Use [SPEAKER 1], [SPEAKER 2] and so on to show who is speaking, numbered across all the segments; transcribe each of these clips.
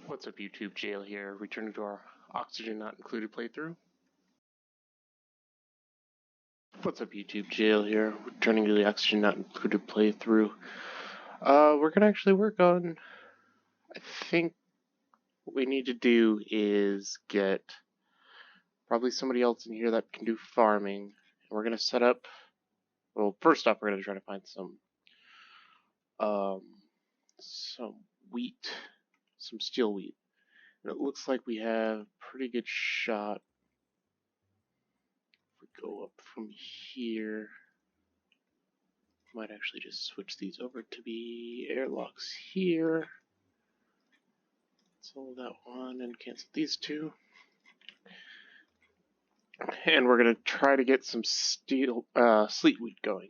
[SPEAKER 1] What's up YouTube, Jale here, returning to our Oxygen Not Included playthrough. What's up YouTube, Jale here, returning to the Oxygen Not Included playthrough. We're gonna actually work on, I think what we need to do is get probably somebody else in here that can do farming. And we're gonna set up, well first off we're gonna try to find some wheat, some steel wheat. And it looks like we have a pretty good shot. If we go up from here, might actually just switch these over to be airlocks here. Cancel that one and cancel these two. And we're going to try to get some sleet wheat going.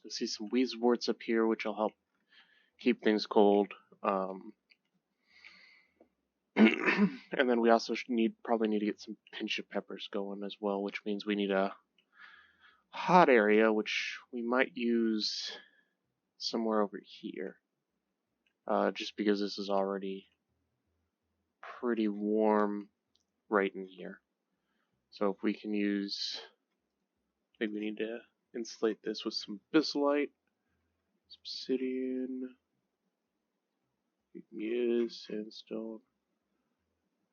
[SPEAKER 1] You'll see some weezeworts up here, which will help keep things cold. And then we also probably need to get some pinch of peppers going as well, which means we need a hot area, which we might use somewhere over here. Just because this is already pretty warm right in here. So if we can use, maybe we need to insulate this with some bisylite, obsidian, we can use sandstone,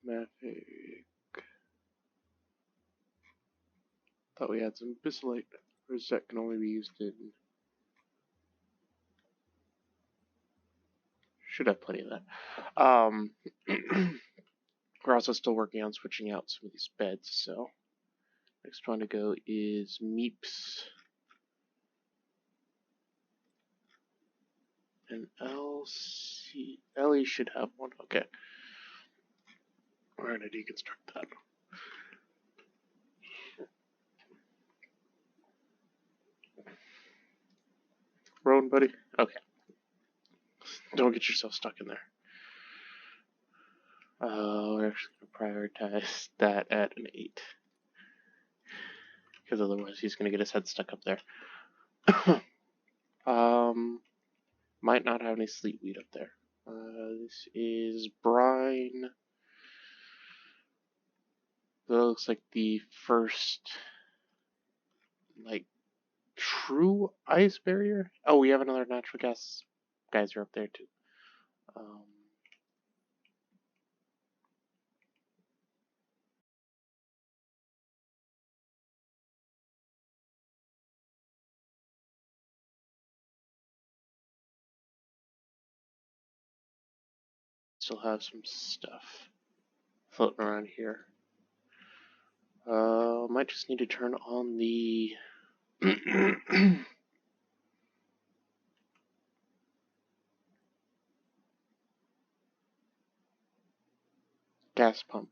[SPEAKER 1] mafic. Thought we had some bisylite, or that can only be used in, should have plenty of that. We're also still working on switching out some of these beds, so next one to go is Meeps. And Ellie should have one. Okay. We're going to deconstruct that. Rowan, buddy? Okay. Don't get yourself stuck in there. We're actually going to prioritize that at an 8. Because otherwise he's going to get his head stuck up there. Might not have any sleet wheat up there. This is brine. That looks like the first, true ice barrier. Oh, we have another natural gas geyser up there too. Still have some stuff floating around here. Might just need to turn on the gas pump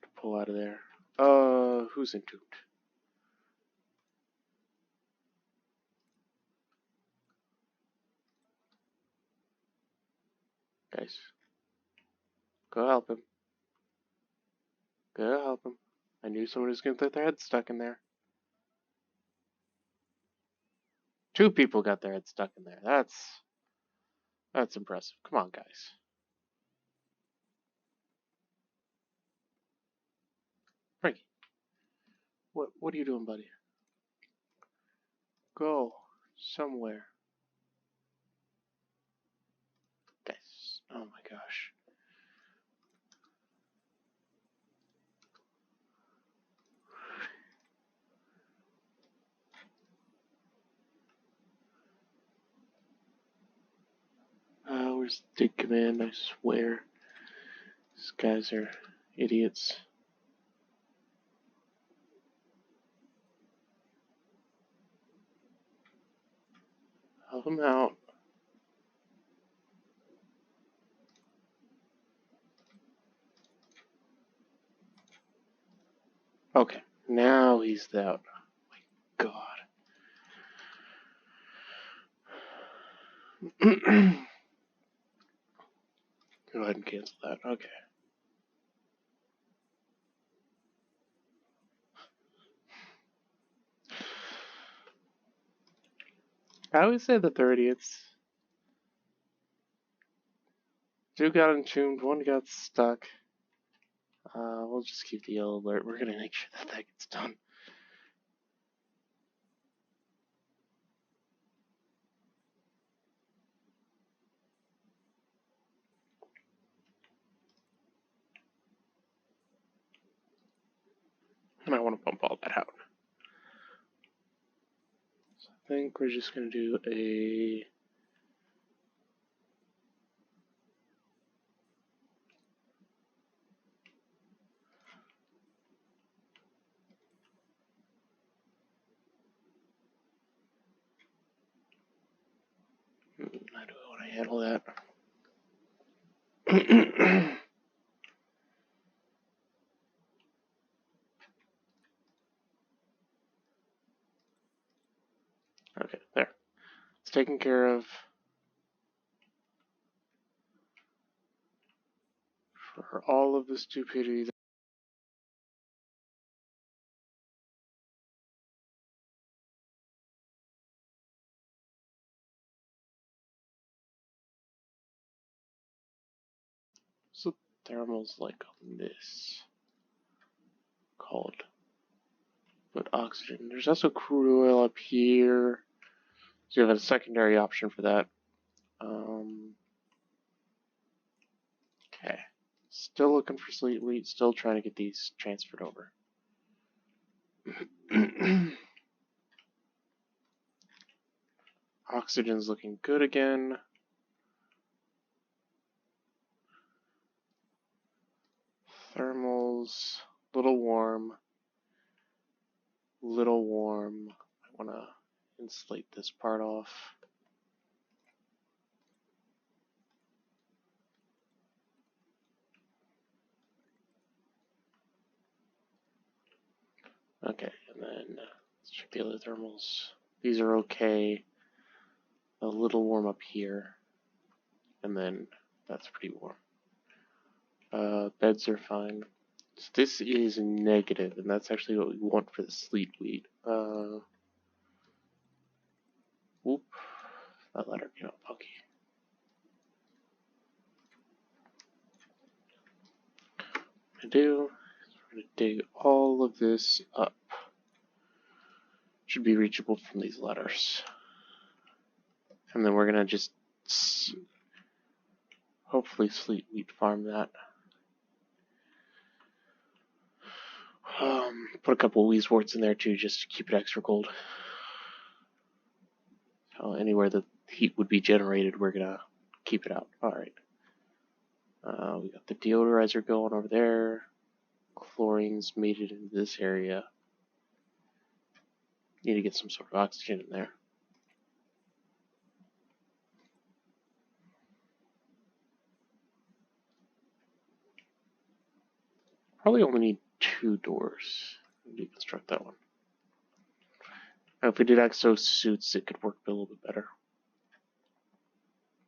[SPEAKER 1] to pull out of there. Who's entombed? Guys, go help him. Go help him. I knew someone was gonna get their head stuck in there. 2 people got their head stuck in there. That's impressive. Come on, guys. Frankie, what are you doing, buddy? Go somewhere. Guys, oh my gosh. Where's the dig command? I swear. These guys are idiots. Help them out. Okay, now he's out. Oh my god. Go ahead and cancel that. Okay. I always say that they're idiots. Two got entombed, one got stuck. We'll just keep the yellow alert. We're gonna make sure that gets done. And I want to bump all that out. So I think we're just gonna do a how do I want to handle that? Okay, there. It's taken care of. For all of the stupidity. So thermals like on this called, but oxygen. There's also crude oil up here, so you have a secondary option for that. Okay, still looking for sleet wheat. Still trying to get these transferred over. Oxygen's looking good again. Thermals, little warm. Little warm. I want to insulate this part off. Okay, and then let's check the other thermals. These are okay. A little warm up here, and then that's pretty warm. Beds are fine. So this is negative, and that's actually what we want for the sleet wheat. Whoop, that letter came out funky. What we're gonna dig all of this up. Should be reachable from these letters. And then we're gonna just hopefully sleet wheat farm that. Put a couple of weezeworts in there too, just to keep it extra cold. So anywhere the heat would be generated, we're gonna keep it out. Alright. We got the deodorizer going over there. Chlorine's made it into this area. Need to get some sort of oxygen in there. Probably only need 2 doors. Deconstruct that one. Now, if we did exosuits, it could work a little bit better.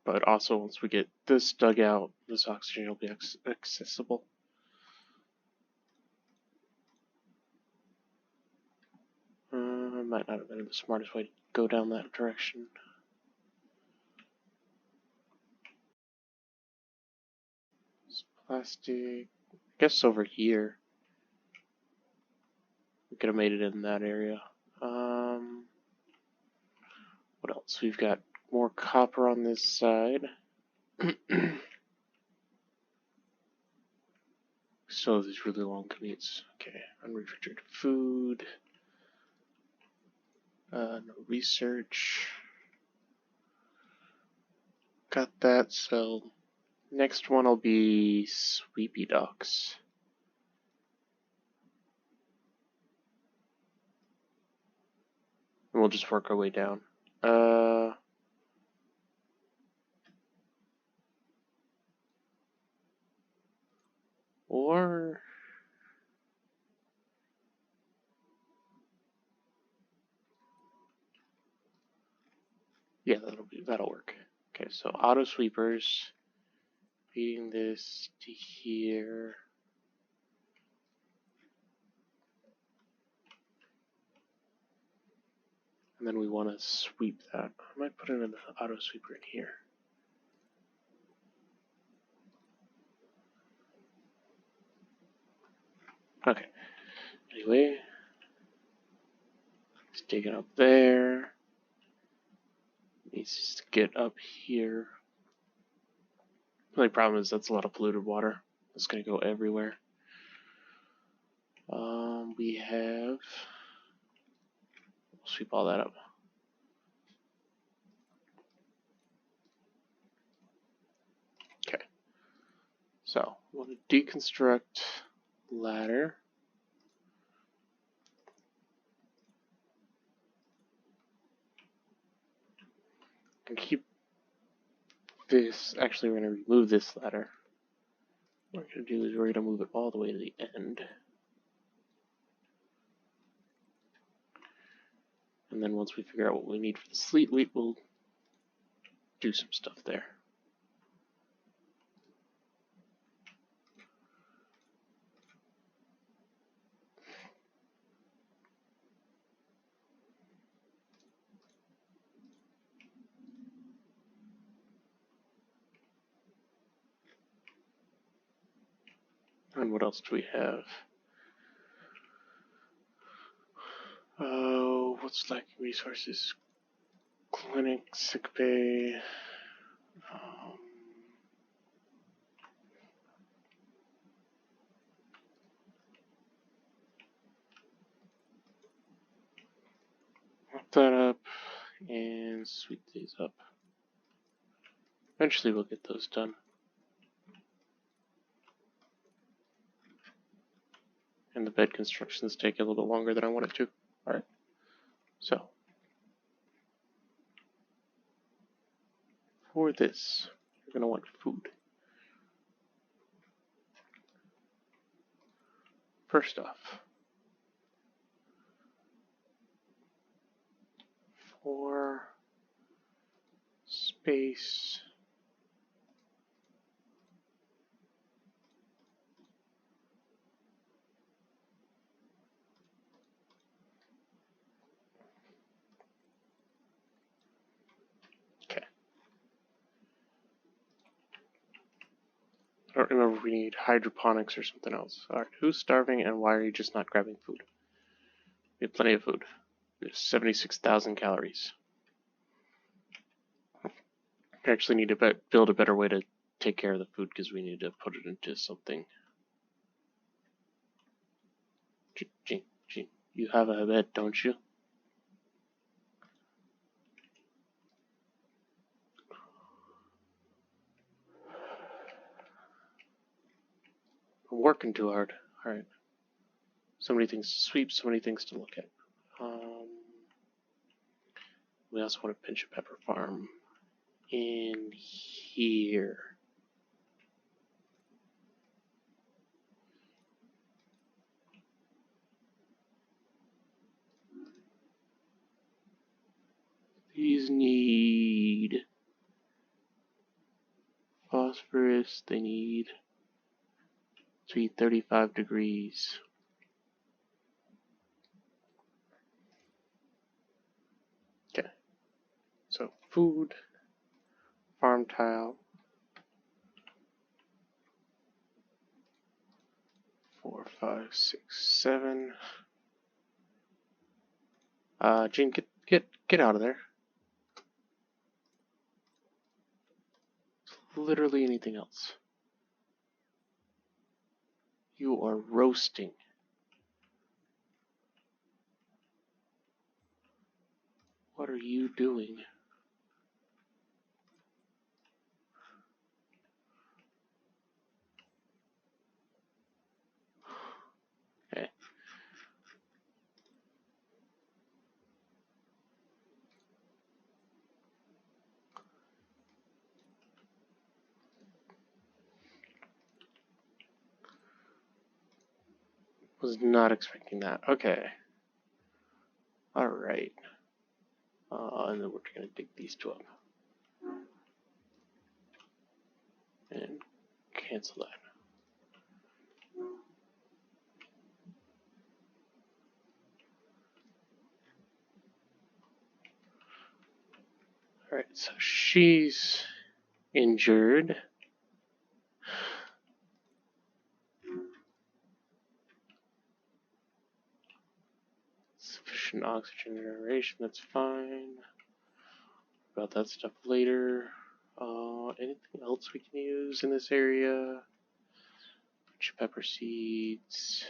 [SPEAKER 1] But also, once we get this dug out, this oxygen will be accessible. Might not have been the smartest way to go down that direction. It's plastic. I guess over here. We could have made it in that area. What else? We've got more copper on this side. So these really long commutes. Okay, unrefrigerated food. No research. Got that, so next one will be Sweepy Docks. And we'll just work our way down. Or yeah, that'll work. Okay, so auto sweepers, feeding this to here. And then we want to sweep that. I might put in an auto sweeper in here. Okay. Anyway, let's take it up there. Needs to get up here. The only problem is that's a lot of polluted water. It's going to go everywhere. We have. We'll sweep all that up. Okay. So we'll deconstruct ladder. And keep this. Actually, we're going to remove this ladder. What we're going to do is we're going to move it all the way to the end. And then once we figure out what we need for the sleet wheat, we'll do some stuff there. And what else do we have? What's lacking? Resources, clinic, sick bay. Mop that up and sweep these up. Eventually we'll get those done. And the bed constructions take a little bit longer than I want it to. Alright. So, for this, you're going to want food. First off, for space, okay. I don't remember if we need hydroponics or something else. Alright, who's starving and why are you just not grabbing food? We have plenty of food. We have 76,000 calories. We actually need to build a better way to take care of the food because we need to put it into something. You have a bed, don't you? I'm working too hard. Alright. So many things to sweep, so many things to look at. We also want a pinch of pepper farm in here. These need phosphorus, they need to be 35 degrees. Okay, so food, farm tile, 4, 5, 6, 7. Gene, get out of there. Literally anything else. You are roasting. What are you doing? Okay. Was not expecting that. Okay. Alright. And then we're going to dig these two up. And cancel that. Alright, so she's injured. pollution, oxygen generation, that's fine. About that stuff later. Anything else we can use in this area? Pepper seeds.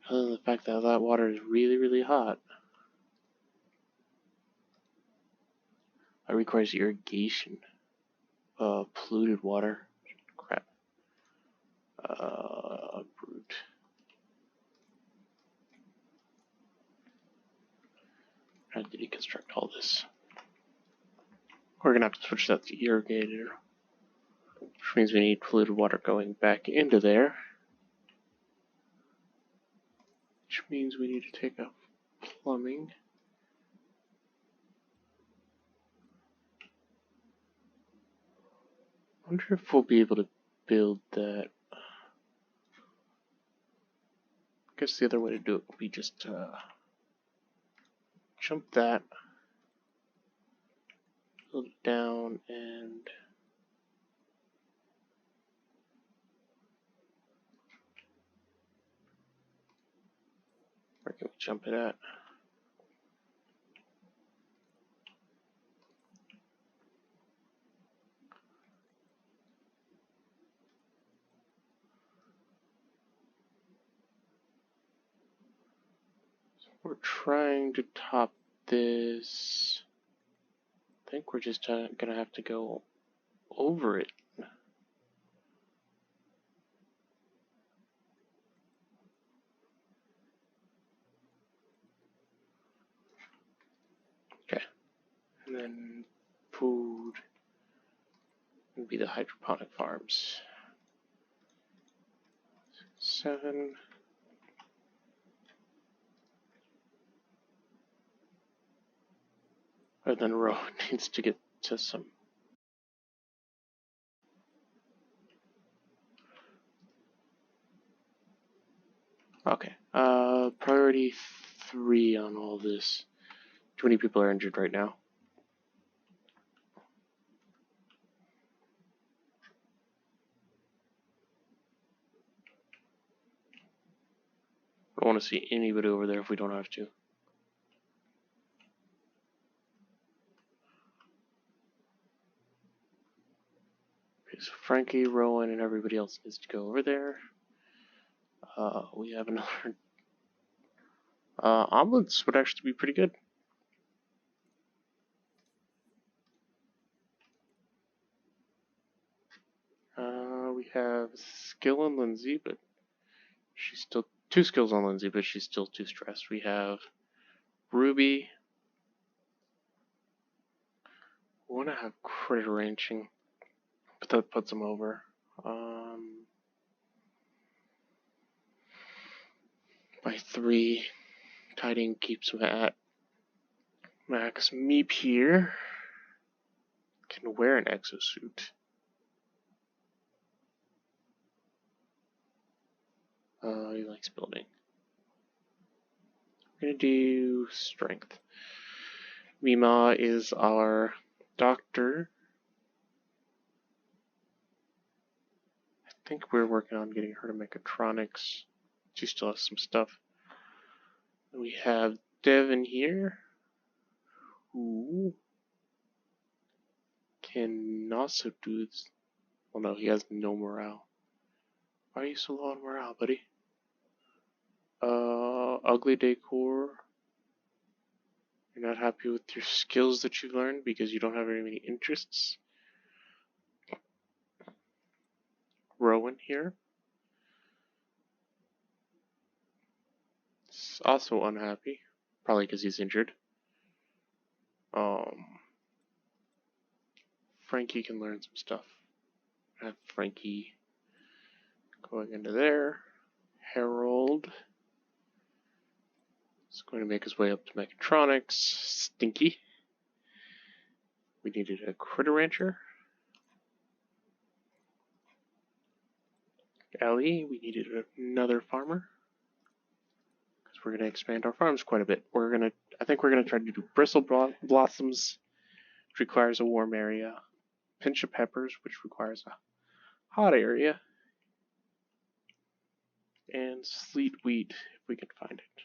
[SPEAKER 1] Other than the fact that that water is really, really hot. It requires irrigation. Polluted water. Crap. Brute. How to deconstruct all this. We're gonna have to switch that to irrigator, which means we need polluted water going back into there. Which means we need to take up plumbing. I wonder if we'll be able to build that. I guess the other way to do it would be just jump that, build it down, and where can we jump it at? We're trying to top this. I think we're just gonna have to go over it. Okay. And then food would be the hydroponic farms. 7. But then Rowan needs to get to some. Okay. Priority 3 on all this. Too many people are injured right now. I don't want to see anybody over there if we don't have to. Okay, so Frankie, Rowan, and everybody else needs to go over there. We have another. Omelets would actually be pretty good. We have skill on Lindsay, but she's still 2 skills on Lindsay, but she's still too stressed. We have Ruby. We want to have critter ranching, but that puts them over. By 3, tidying keeps them at max. Meep here can wear an exosuit. He likes building. We're gonna do strength. Mima is our doctor. I think we're working on getting her to mechatronics. She still has some stuff. We have Devin here, who can also do this. Well, no, he has no morale. Why are you so low on morale, buddy? Ugly decor. You're not happy with your skills that you've learned because you don't have very many interests. Rowan here is also unhappy, probably because he's injured. Frankie can learn some stuff. Have Frankie going into there. Harold is going to make his way up to mechatronics. Stinky. We needed a critter rancher. Ellie, we needed another farmer. Because we're going to expand our farms quite a bit. I think we're going to try to do bristle blossoms, which requires a warm area. Pinch of peppers, which requires a hot area. and sleet wheat if we can find it.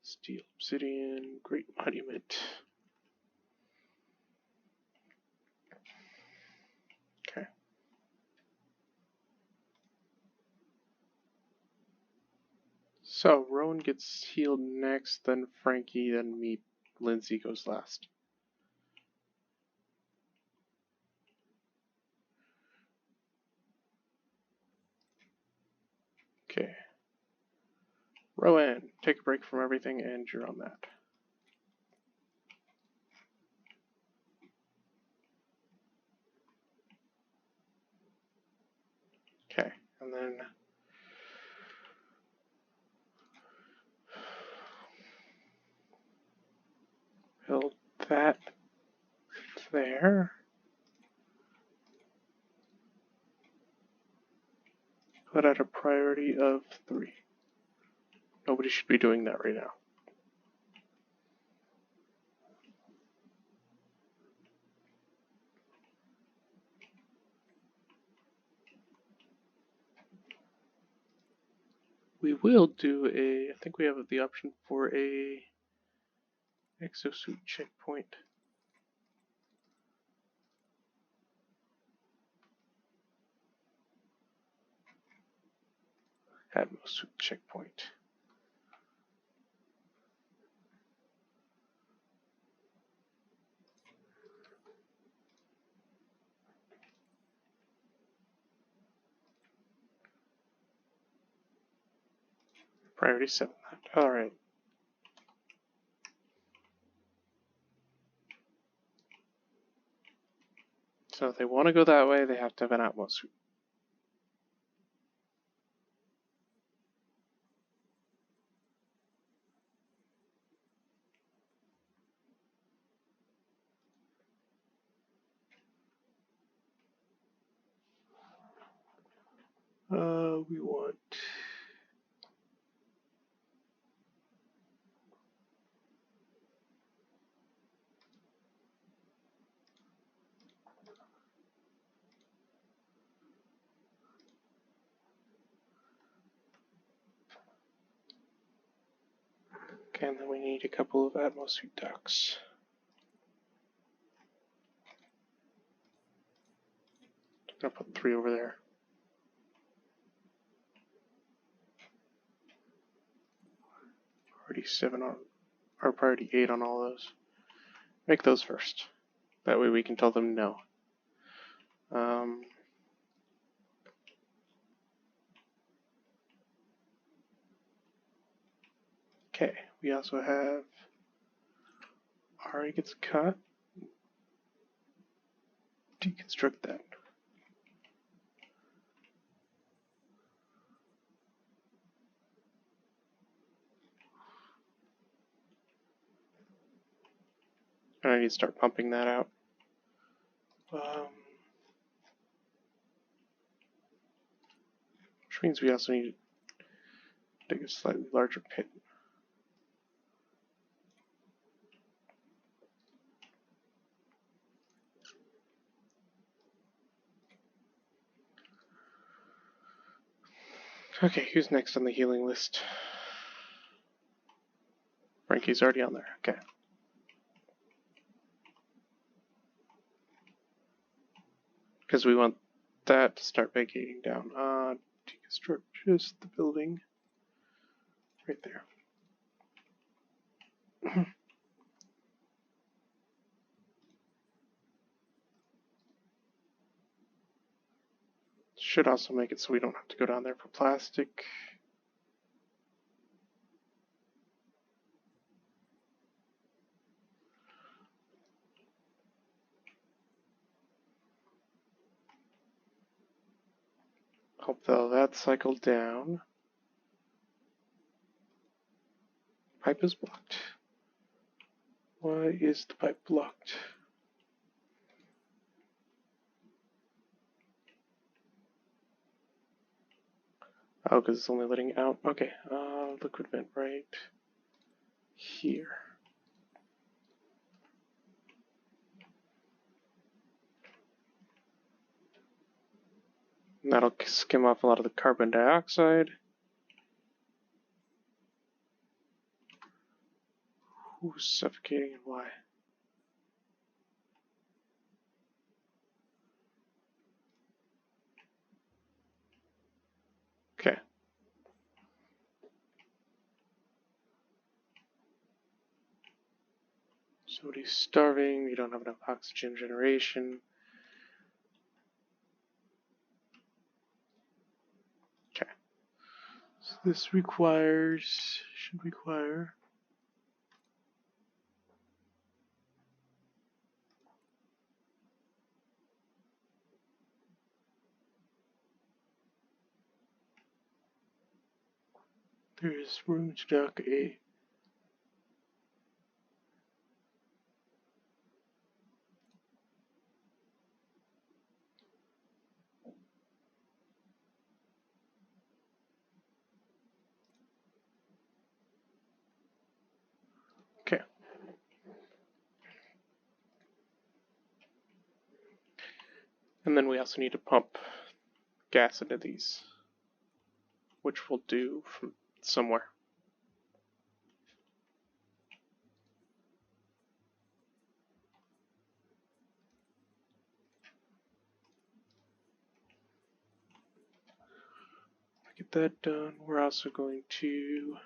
[SPEAKER 1] Steel obsidian, great monument. Okay. So Rowan gets healed next, then Frankie, then me. Lindsay goes last. Okay. Rowan, take a break from everything and you're on that. Okay, and then build that there. Put at a priority of 3. Nobody should be doing that right now. We will do a, I think we have the option for a exosuit checkpoint. Atmosuit checkpoint. Priority 7. Alright. So if they want to go that way, they have to have an Atmosuit. We want... Okay, and then we need a couple of Atmosuit ducks. I'm gonna put 3 over there. Priority 7 on, or priority 8 on all those. Make those first. That way we can tell them no. Okay, we also have Ari gets cut. Deconstruct that. And I need to start pumping that out. Which means we also need to dig a slightly larger pit. Okay, who's next on the healing list? Frankie's already on there. Okay. Because we want that to start vacating down. Deconstruct just the building. Right there. Should also make it so we don't have to go down there for plastic. Hope though that cycled down. Pipe is blocked. Why is the pipe blocked? Oh, because it's only letting out. Okay, liquid vent right here. And that'll skim off a lot of the carbon dioxide. Who's suffocating and why? Okay. Somebody's starving, you don't have enough oxygen generation. Okay. So this should require there is room to dock a okay. And then we also need to pump gas into these, which we'll do from somewhere. Get that done. We're also going to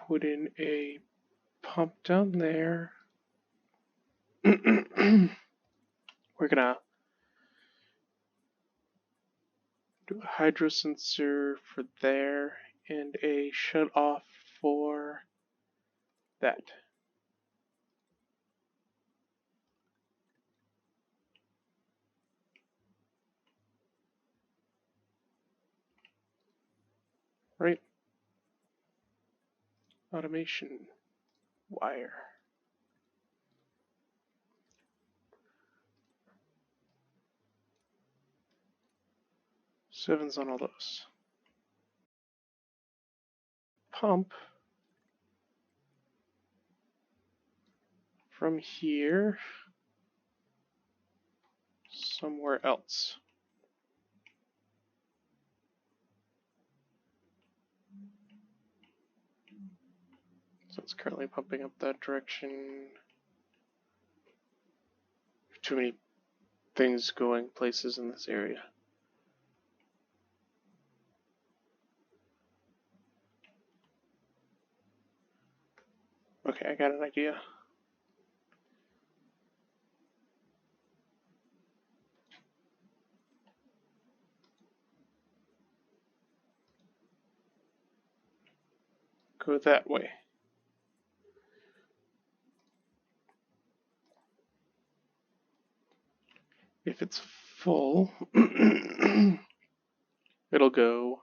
[SPEAKER 1] put in a pump down there. We're gonna do a hydro sensor for there and a shut off for that. Right? Automation wire. Sevens on all those. Pump from here somewhere else. So it's currently pumping up that direction. Too many things going places in this area. Okay, I got an idea. Go that way. If it's full, it'll go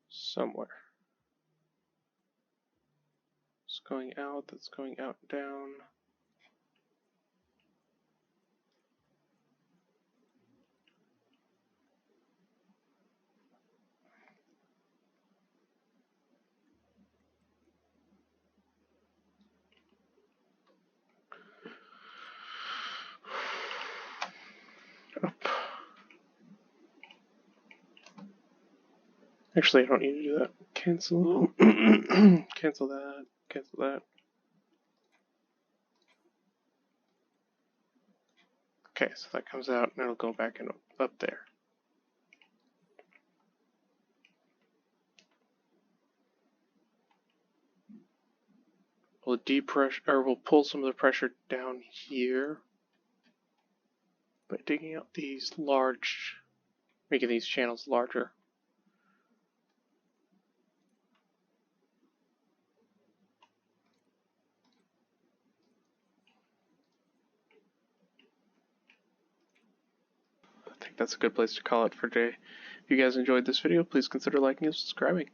[SPEAKER 1] somewhere. It's going out, that's going out and down. Up. Actually, I don't need to do that. Cancel. Cancel that. Cancel that. Okay, so that comes out and it'll go back in up there. We'll depressure, or we'll pull some of the pressure down here by digging out these large, making these channels larger. I think that's a good place to call it for today. If you guys enjoyed this video, please consider liking and subscribing.